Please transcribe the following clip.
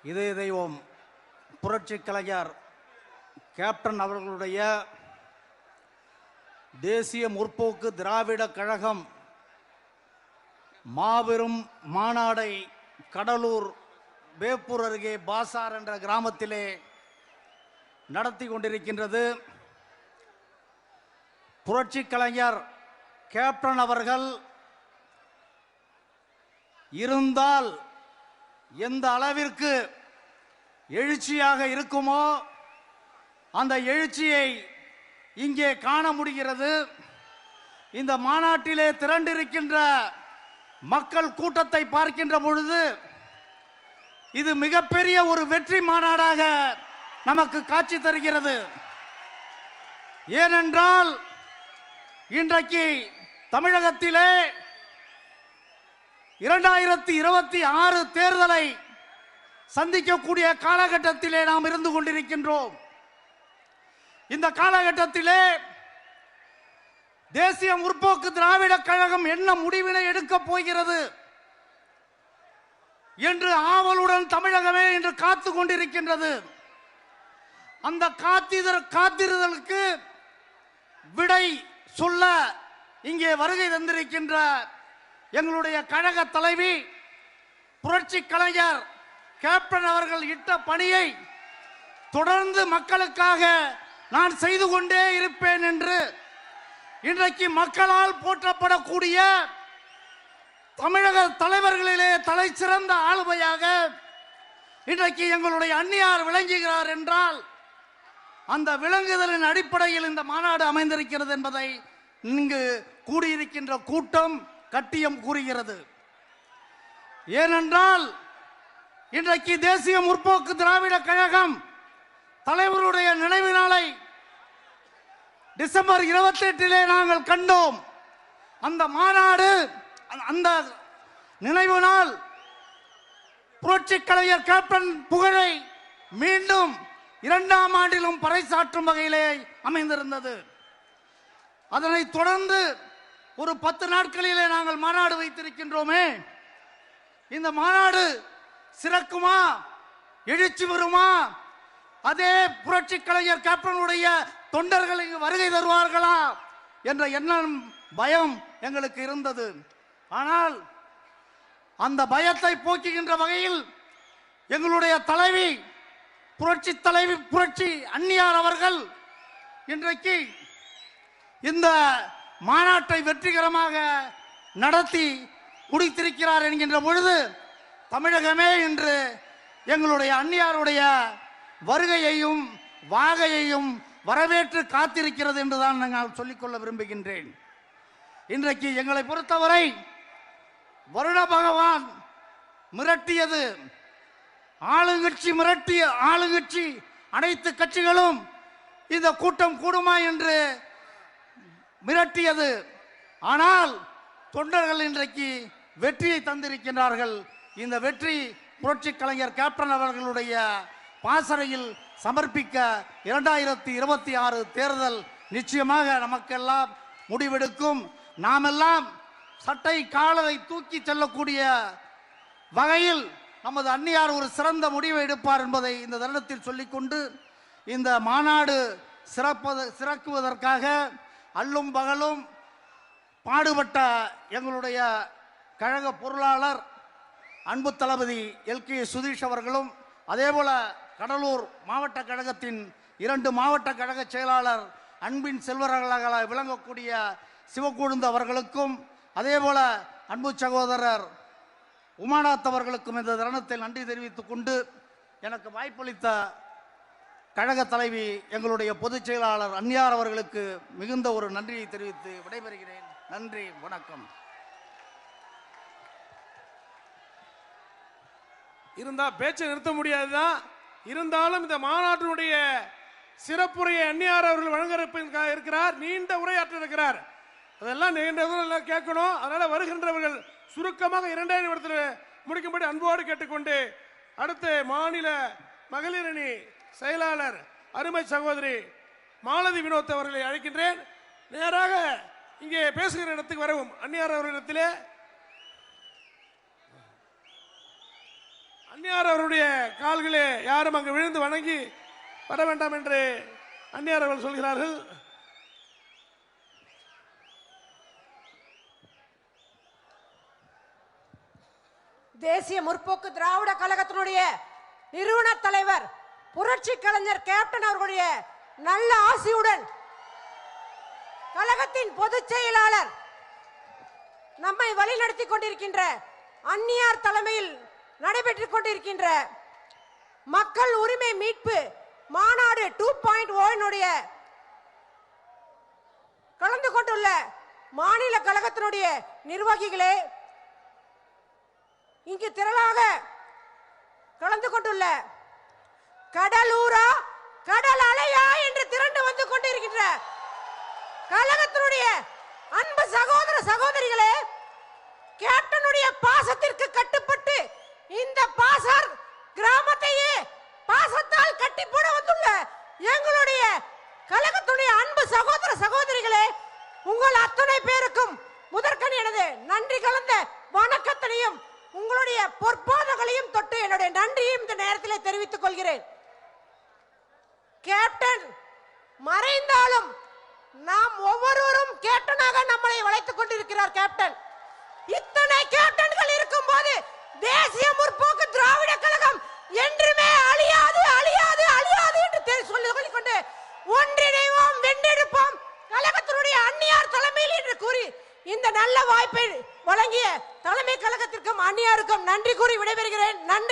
இதய தெய்வம் புரட்சி கலைஞர் கேப்டன் அவர்களுடைய தேசிய முற்போக்கு திராவிட கழகம் மாபெரும் மாநாடை கடலூர் வேப்பூர் அருகே பாசார் என்ற கிராமத்திலே நடத்தி கொண்டிருக்கின்றது. புரட்சி கலைஞர் கேப்டன் அவர்கள் இருந்தால் எந்த அளவிற்கு எழுச்சியாக இருக்குமோ அந்த எழுச்சியை இங்கே காண முடிகிறது. இந்த மாநாட்டிலே திரண்டிருக்கின்ற மக்கள் கூட்டத்தை பார்க்கின்ற பொழுது இது மிகப்பெரிய ஒரு வெற்றி மாநாடாக நமக்கு காட்சி தருகிறது. ஏனென்றால் இன்றைக்கு தமிழகத்திலே 2026 தேர்தலை சந்திக்கக்கூடிய காலகட்டத்திலே நாம் இருந்து கொண்டிருக்கின்றோம். இந்த காலகட்டத்திலே தேசிய முற்போக்கு திராவிட கழகம் என்ன முடிவினை எடுக்கப் போகிறது என்று ஆவலுடன் தமிழகமே இன்று காத்து கொண்டிருக்கின்றது. அந்த காத்திருதலுக்கு விடை சொல்ல இங்கே வருகை தந்திருக்கின்ற எங்களுடைய கழக தலைவி புரட்சி கலைஞர் கேப்டன் அவர்கள் இட்ட பணியை தொடர்ந்து மக்களுக்காக நான் செய்து கொண்டே இருப்பேன் என்று இன்றைக்கு மக்களால் போற்றப்படக்கூடிய தமிழக தலைவர்களிலே தலை சிறந்த ஆளுமையாக இன்றைக்கு எங்களுடைய அன்னியார் விளங்குகிறார் என்றால் அந்த விளங்குதலின் அடிப்படையில் இந்த மாநாடு அமைந்திருக்கிறது என்பதை இங்கு கூடியிருக்கின்ற கூட்டம் கட்டியம் கூறுகிறது. ஏனென்றால் இன்றைக்கு தேசிய முற்போக்கு திராவிட கழகம் தலைவருடைய நினைவு நாளை டிசம்பர் 28 நாங்கள் கண்டோம். அந்த மாநாடு அந்த நினைவு நாள் புரட்சி கலைஞர் கேப்டன் புகழை மீண்டும் 2ஆம் ஆண்டிலும் பறைசாற்றும் வகையிலே அமைந்திருந்தது. அதனைத் தொடர்ந்து ஒரு 10 நாட்களிலே நாங்கள் மாநாடு வைத்திருக்கின்றோமே. இந்த மாநாடு சிறக்குமா, எழுச்சி வருமா, அதே புரட்சி கலைஞர் கேப்டனுடைய தொண்டர்கள் இங்கு வருகை தருவார்களா என்ற எண்ணம் பயம் எங்களுக்கு இருந்தது. ஆனால் அந்த பயத்தை போக்குகின்ற வகையில் எங்களுடைய தலைவி புரட்சி அன்னியார் அவர்கள் இன்றைக்கு இந்த மாநாட்டை வெற்றிகரமாக நடத்தி முடித்திருக்கிறார் என்கின்ற பொழுது தமிழகமே இன்று எங்களுடைய அன்னியாருடைய வருகையையும் வாகையையும் வரவேற்று காத்திருக்கிறது என்றுதான் நான் சொல்லிக்கொள்ள விரும்புகின்றேன். இன்றைக்கு எங்களை பொறுத்தவரை வருண பகவான் மிரட்டியது, ஆளுங்கட்சி அனைத்து கட்சிகளும் இந்த கூட்டம் கூடுமா என்று மிரட்டியது. ஆனால் தொண்டர்கள் இன்றைக்கு வெற்றியை தந்திருக்கின்றார்கள். இந்த வெற்றி புரட்சி கலைஞர் கேப்டன் அவர்களுடைய பாசறையில் சமர்ப்பிக்க 2026 தேர்தல் நிச்சயமாக நமக்கெல்லாம் முடிவெடுக்கும். நாமெல்லாம் சட்டை காலரை தூக்கி செல்லக்கூடிய வகையில் நமது அன்னியார் ஒரு சிறந்த முடிவை எடுப்பார் என்பதை இந்த தருணத்தில் சொல்லிக்கொண்டு இந்த மாநாடு சிறக்குவதற்காக அல்லும் பகலும் பாடுபட்ட எங்களுடைய கழக பொருளாளர் அன்பு தளபதி LK சுதீஷ் அவர்களும், அதேபோல கடலூர் மாவட்ட கழகத்தின் 2 மாவட்ட கழக செயலாளர் அன்பின் செல்வர்களாக விளங்கக்கூடிய சிவக்கொழுந்து அவர்களுக்கும், அதேபோல அன்பு சகோதரர் உமாநாத் அவர்களுக்கும் இந்த தருணத்தில் நன்றி தெரிவித்துக் கொண்டு எனக்கு வாய்ப்பளித்த கழக தலைவி எங்களுடைய பொதுச் செயலாளர் அன்னியார் அவர்களுக்கு மிகுந்த ஒரு நன்றியை தெரிவித்து விடைபெறுகிறேன். நன்றி, வணக்கம். இருந்தா பேச்சை நிறுத்த முடியாதுதான். இருந்தாலும் இந்த மாநாட்டினுடைய சிறப்புரையை அன்னியார் அவர்கள் வழங்க இருக்கிறார். நீண்ட உரையாற்ற இருக்கிறார். அதெல்லாம் நீண்ட கேட்கணும். அதனால வருகின்றவர்கள் சுருக்கமாக 2 நிமிடத்தில் முடிக்கும்படி அன்போடு கேட்டுக்கொண்டு அடுத்து மாநில மகளிர் அணி செயலாளர் அருமை சகோதரி மாலதி வினோத் அவர்களை அழைக்கின்றேன். நேராக இங்கே பேசுகிற இடத்துக்கு வரவும். அன்னியார் அவர்களிடத்திலே அந்நியார் அவருடைய கால்களே யாரும் அங்கு விழுந்து வணங்கி வர வேண்டாம் என்று அந்நியார் அவர்கள் சொல்கிறார்கள். தேசிய முற்போக்கு திராவிட கழகத்தினுடைய நிறுவன தலைவர் புரட்சி கலைஞர் கேப்டன் அவர்களுடைய நல்ல ஆசியுடன் கழகத்தின் பொதுச் செயலாளர் நம்மை வழிநடத்தி கொண்டிருக்கின்ற அந்நியார் தலைமையில் நடைபெற்றுக் கொண்டிருக்கின்ற மக்கள் உரிமை மீட்பு மாநாடு 2.0 கலந்து கொண்டுள்ள மாநில கழகத்தினுடைய நிர்வாகிகளே, இங்கு திரளாக கலந்து கொண்டுள்ள கடலூரா கடல் அலையா என்று திரண்டு வந்து கொண்டிருக்கின்ற கழகத்தினுடைய அன்பு சகோதர சகோதரிகளே, கேப்டனுடைய பாசத்திற்கு கட்டுப்பட்டு இந்த பாசர் கிராமத்தையே பாசத்தால் கட்டி போட வந்துள்ள எங்களுடைய கழகத்துடைய அன்பு சகோதர சகோதரிகளே, உங்கள் அத்தனை பேருக்கும் முதற்கண் எனது நன்றி கலந்த வணக்கத்தினையும் உங்களுடைய பொற்பாதங்களையும் தொட்டு என்னுடைய நன்றியையும் இந்த நேரத்தில் தெரிவித்துக் கொள்கிறேன். கேப்டன் மறைந்தாலும் நாம் ஒவ்வொருவரும் கேப்டனாக நம்மளை வளைத்துக் கொண்டிருக்கிறார். கேப்டன் இத்தனை கேப்டன்கள் இருக்கும் போது தேசிய முற்போக்கு திராவிட கழகம் என்றுமே அழியாது அழியாது அழியாது என்று சொல்லிக் கொண்டு ஒன்றிணைவோம் வென்றெடுப்போம் கழகத்தினுடைய அந்நியார் தலைமையில் என்று கூறி இந்த நல்ல வாய்ப்பை வழங்கிய தலைமை கழகத்திற்கும் அந்நியாருக்கும் நன்றி கூறி விடைபெறுகிறேன். நன்றி.